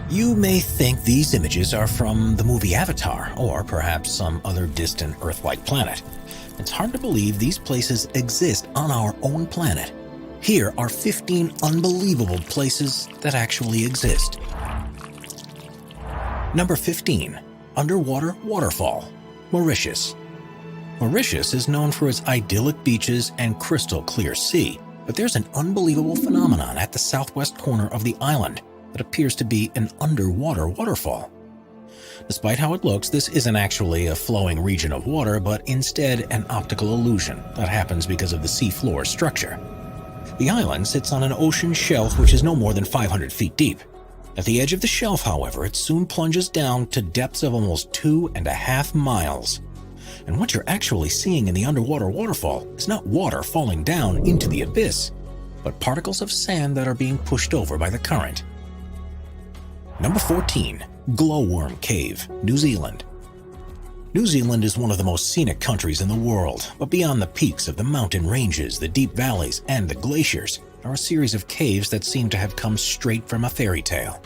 You may think these images are from the movie Avatar, or perhaps some other distant Earth-like planet. It's hard to believe these places exist on our own planet. Here are 15 unbelievable places that actually exist. Number 15. Underwater Waterfall, Mauritius. Mauritius is known for its idyllic beaches and crystal clear sea, but there's an unbelievable phenomenon at the southwest corner of the island that appears to be an underwater waterfall. Despite how it looks, this isn't actually a flowing region of water, but instead an optical illusion that happens because of the seafloor structure. The island sits on an ocean shelf which is no more than 500 feet deep. At the edge of the shelf, however, it soon plunges down to depths of almost 2.5 miles. And what you're actually seeing in the underwater waterfall is not water falling down into the abyss, but particles of sand that are being pushed over by the current. Number 14. Glowworm Cave, New Zealand. New Zealand is one of the most scenic countries in the world, but beyond the peaks of the mountain ranges, the deep valleys, and the glaciers are a series of caves that seem to have come straight from a fairy tale.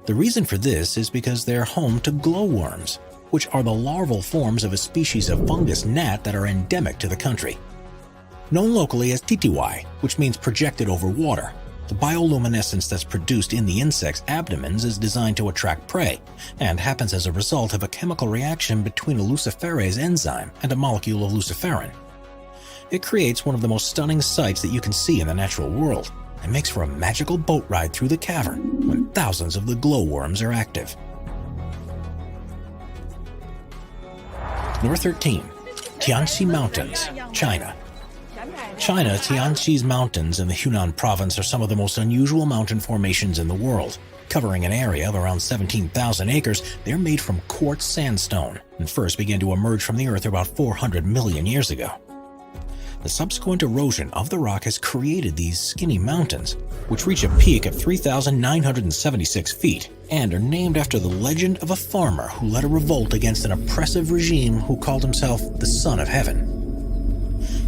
The reason for this is because they're home to glowworms, which are the larval forms of a species of fungus gnat that are endemic to the country. Known locally as titiwai, which means projected over water, the bioluminescence that's produced in the insect's abdomens is designed to attract prey, and happens as a result of a chemical reaction between a luciferase enzyme and a molecule of luciferin. It creates one of the most stunning sights that you can see in the natural world, and makes for a magical boat ride through the cavern when thousands of the glowworms are active. Number 13. Tianxi Mountains, China. Tianxi's mountains in the Hunan province are some of the most unusual mountain formations in the world. Covering an area of around 17,000 acres, they're made from quartz sandstone and first began to emerge from the earth about 400 million years ago. The subsequent erosion of the rock has created these skinny mountains, which reach a peak of 3,976 feet and are named after the legend of a farmer who led a revolt against an oppressive regime who called himself the Son of Heaven.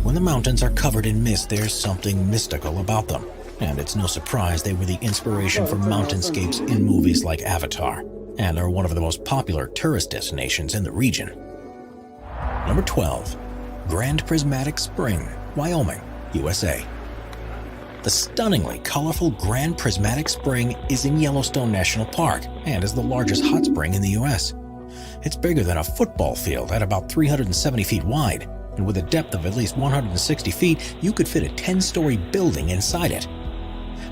When the mountains are covered in mist, there's something mystical about them, and it's no surprise they were the inspiration for mountainscapes in movies like Avatar, and are one of the most popular tourist destinations in the region. Number 12. Grand Prismatic Spring, Wyoming, USA. The stunningly colorful Grand Prismatic Spring is in Yellowstone National Park and is the largest hot spring in the US. It's bigger than a football field at about 370 feet wide, and with a depth of at least 160 feet, you could fit a 10-story building inside it.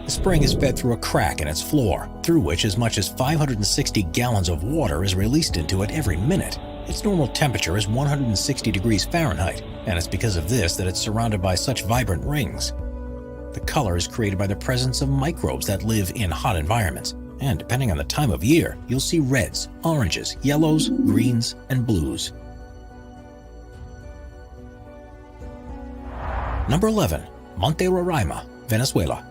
The spring is fed through a crack in its floor, through which as much as 560 gallons of water is released into it every minute. Its normal temperature is 160 degrees Fahrenheit, and it's because of this that it's surrounded by such vibrant rings. The color is created by the presence of microbes that live in hot environments, and depending on the time of year, you'll see reds, oranges, yellows, greens, and blues. Number 11. Monte Roraima, Venezuela.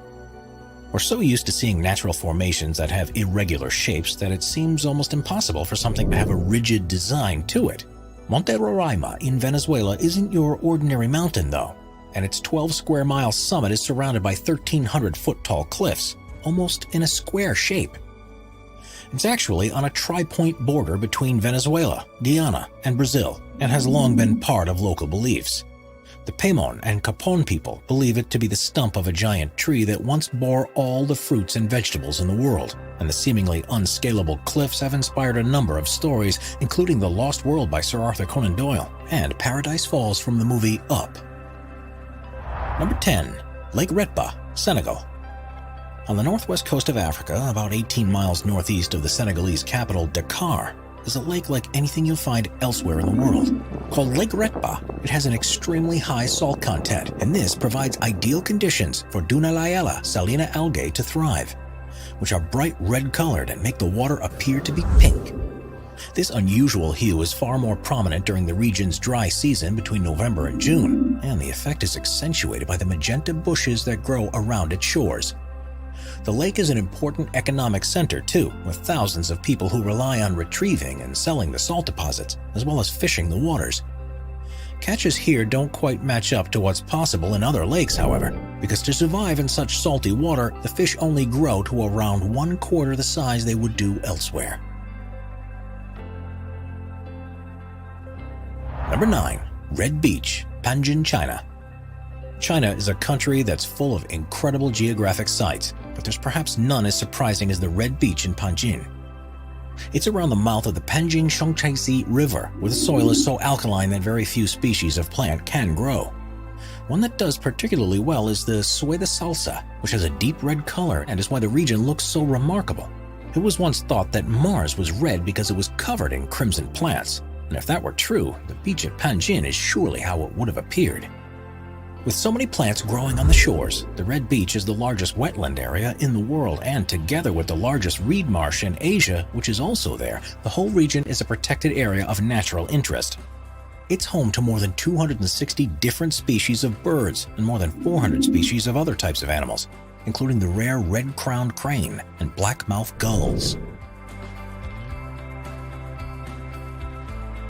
We're so used to seeing natural formations that have irregular shapes that it seems almost impossible for something to have a rigid design to it. Monte Roraima in Venezuela isn't your ordinary mountain though, and its 12-square-mile summit is surrounded by 1,300-foot-tall cliffs, almost in a square shape. It's actually on a tri-point border between Venezuela, Guyana, and Brazil, and has long been part of local beliefs. The Paimon and Capon people believe it to be the stump of a giant tree that once bore all the fruits and vegetables in the world, and the seemingly unscalable cliffs have inspired a number of stories, including The Lost World by Sir Arthur Conan Doyle and Paradise Falls from the movie Up. Number 10. Lake Retba, Senegal. On the northwest coast of Africa, about 18 miles northeast of the Senegalese capital Dakar, is a lake like anything you'll find elsewhere in the world. Called Lake Retba, it has an extremely high salt content, and this provides ideal conditions for Dunaliella salina algae to thrive, which are bright red-colored and make the water appear to be pink. This unusual hue is far more prominent during the region's dry season between November and June, and the effect is accentuated by the magenta bushes that grow around its shores. The lake is an important economic center too, with thousands of people who rely on retrieving and selling the salt deposits, as well as fishing the waters. Catches here don't quite match up to what's possible in other lakes, however, because to survive in such salty water, the fish only grow to around 1/4 the size they would do elsewhere. Number 9. Red Beach, Panjin, China. China is a country that's full of incredible geographic sites, but there's perhaps none as surprising as the Red Beach in Panjin. It's around the mouth of the Panjin-Shangchaisi River, where the soil is so alkaline that very few species of plant can grow. One that does particularly well is the sueda salsa, which has a deep red color and is why the region looks so remarkable. It was once thought that Mars was red because it was covered in crimson plants, and if that were true, the beach at Panjin is surely how it would have appeared. With so many plants growing on the shores, the Red Beach is the largest wetland area in the world, and together with the largest reed marsh in Asia, which is also there, the whole region is a protected area of natural interest. It's home to more than 260 different species of birds and more than 400 species of other types of animals, including the rare red-crowned crane and black-mouthed gulls.